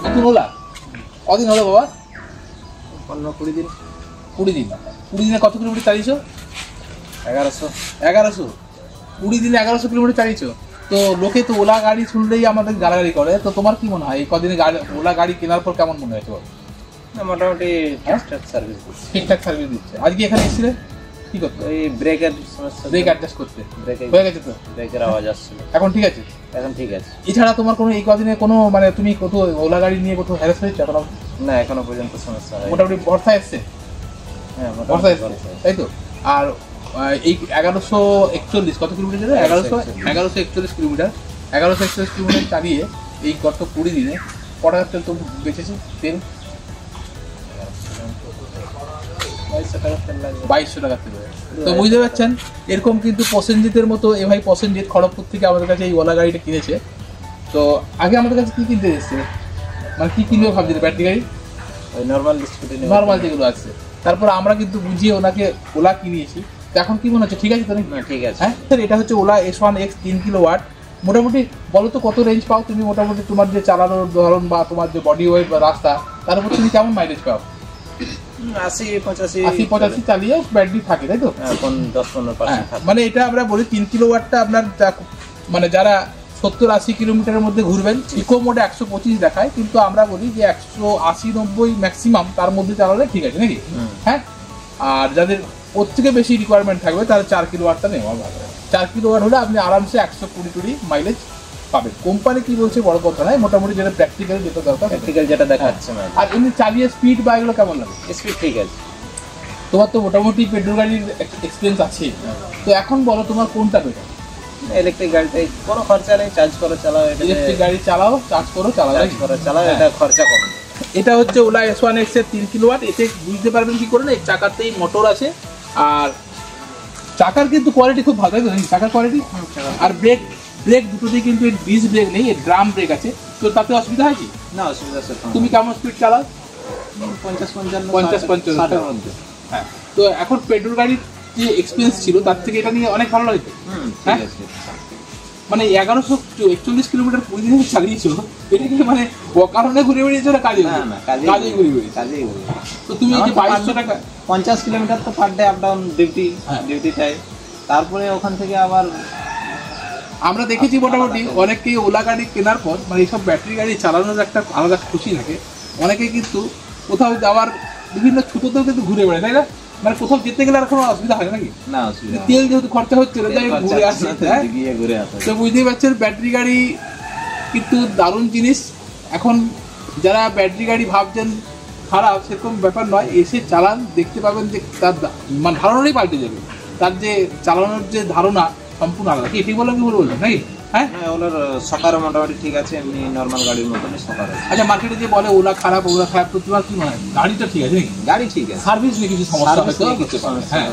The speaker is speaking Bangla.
নতুন ওলা কদিন হলো বাবা? 15-20 দিন। 20 দিন। 20 দিনে কত কিলোমিটার চালিয়েছো? 1100। 1100? 20 দিনে 1100 কিলোমিটার চালিয়েছো? তো লোকে তো ওলা গাড়ি শুনলেই আমাদের গালাগালি করে, তো তোমার কি মনে হয় এই কদিনে ওলা গাড়ি কেনার পর কেমন মনে হয়েছে? না, মোটামুটি ঠিকঠাক সার্ভিস দিচ্ছে। ঠিকঠাক সার্ভিস দিচ্ছে। আজকে এখানে এসেছিলে কি করতে? ওই ব্রেকের সমস্যা, ব্রেক অ্যাডজাস্ট করতে হয়ে গেছে তো? ব্রেকের আওয়াজ আসছিল, এখন ঠিক আছে? এখন ঠিক আছে। এছাড়া তোমার কোনো এই কদিনে কোনো মানে তুমি কোথাও ওলা গাড়ি নিয়ে কোথাও হ্যারাস হয়েছে এখন? না, এখনো পর্যন্ত সমস্যা হয়। মোটামুটি ভরসা এসছে? হ্যাঁ, ভরসা মোটামুটি এসছে, তাই তো? আর এই 1141 কত কিলোমিটার? 1141 কিলোমিটার। 1141 কিলোমিটার চালিয়ে এই গত 20 দিনে ক টাকার তেল তো বেঁচেছে? তেল 2200 টাকার তেল। তো বুঝতে পারছেন, এরকম কিন্তু প্রসেনজিতের মতো এ ভাই প্রসেনজিৎ খড়গপুর থেকে আমাদের কাছে এই ওলা গাড়িটা কিনেছে। তো আগে আমাদের কাছে কী কিনতে এসেছে, মানে কী কিনবে ভাবছিল? ব্যাটারি গাড়ি, ওই নর্মাল স্কুটি, নর্মাল যেগুলো আছে। তারপর আমরা কিন্তু বুঝিয়ে ওনাকে ওলা কিনিয়েছি। তো এখন কি মনে হচ্ছে ঠিক আছে তো? না, ঠিক আছে। হ্যাঁ স্যার, এটা হচ্ছে ওলা S1X 3 কিলোওয়াট। মোটামুটি বলো তো কত রেঞ্জ পাও তুমি? মোটামুটি তোমার যে চালানোর ধরন বা তোমার যে বডি ওয়েট বা রাস্তা, তার উপর তুমি কেমন মাইলেজ পাও? 80-85 চালিয়ে ব্যাটারি থাকে, তাই তো? এখন 10-15% থাকে। মানে এটা আমরা বলি 3 কিলোওয়াটটা আপনার মানে যারা 70-80 কিলোমিটারের মধ্যে ঘুরবেন, ইকো মোডে 125 দেখায়, কিন্তু আমরা বলি যে 180-90 ম্যাক্সিমাম তার মধ্যে চালালে ঠিক আছে নাকি? হ্যাঁ। আর যাদের ওর থেকে বেশি রিকোয়ারমেন্ট থাকবে তাহলে 4 কিলোওয়াটটা নেওয়া ভালো। 4 কিলোওয়াট হলে আপনি আরামসে 120 মাইলেজ পাবেন। কোম্পানি কি বলছে বড় কথা নয়, মোটামুটি যেটা প্র্যাকটিক্যাল যেটা দরকার, প্র্যাকটিক্যাল যেটা দেখাচ্ছে না। আর এমনি চালিয়ে স্পিড বা এগুলো কেমন লাগে? স্পিড ঠিক আছে। তোমার তো মোটামুটি পেট্রোল গাড়ির এক্সপিরিয়েন্স আছে, তো এখন বলো তোমার কোনটা বেটার? ইলেকট্রিক গাড়িতে কোনো খরচা নেই, চার্জ করো চালাও। ইলেকট্রিক গাড়ি চালাও, চার্জ করো চালাও, এটা খরচা কম। এটা হচ্ছে ওলা S1X এর 3 কিলোওয়াট। এতে বুঝতে পারবেন কি করে না, এই চাকাতেই মোটর আছে, আর চাকার কিন্তু কোয়ালিটি খুব ভালো, চাকার কোয়ালিটি। আর ব্রেক দুটোতেই কিন্তু ডিস্ক ব্রেক নেই, এর ড্রাম ব্রেক আছে। তো তাতে অসুবিধা হয় কি? না, অসুবিধা আছে। তুমি কেমন স্পিড চালাও? 50-55-60-এর মধ্যে। হ্যাঁ। তো এখন পেট্রোল গাড়ির যে এক্সপিরিয়েন্স ছিল তার থেকে এটা নিয়ে অনেক ভালো লাগে। ঠিক আছে। মানে 1141 কিলোমিটার 20 দিনে চালিয়েছো, এটা কি মানে কারণে ঘুরে বেরিয়েছো না কাজে? না, কাজেই ঘুরে বেরিয়েছো। কাজেই ঘুরে। তো তুমি এই যে 2200 টাকা 50 কিলোমিটার তো per day up down duty time, তারপরে ওখান থেকে আবার আমরা দেখেছি মোটামুটি অনেকেই ওলা গাড়ি কেনার পর মানে এইসব ব্যাটারি গাড়ি চালানোর একটা আলাদা খুশি থাকে। অনেকে কিন্তু কোথাও যাওয়ার বিভিন্ন ছুটোতেও কিন্তু ঘুরে বেড়ায়, তাই না? মানে কোথাও যেতে গেলে আর কোনো অসুবিধা হয় নাকি? না, অসুবিধা তেল যেহেতু খরচা হচ্ছে ঘুরে আসে। তো বুঝতেই পারছেন ব্যাটারি গাড়ি কিন্তু দারুণ জিনিস। এখন যারা ব্যাটারি গাড়ি ভাবছেন খারাপ, সেরকম ব্যাপার নয়, এসে চালান, দেখতে পাবেন যে তার মানে ধারণাটাই পাল্টে যাবে। তার যে চালানোর যে ধারণা সম্পূর্ণ আলাদা। এটি বলে আমি বলবো নাকি? হ্যাঁ, ওলার সকারও মোটামুটি ঠিক আছে, এমনি নর্মাল গাড়ির মতনই সকার আছে। আচ্ছা, মার্কেটে যে বলে ওলা খারাপ তো তোমার কি মনে হয় গাড়িটা ঠিক আছে নাকি? গাড়ি ঠিক আছে, সার্ভিস নিয়ে কিছু সমস্যা হয়তো হতে পারে। হ্যাঁ।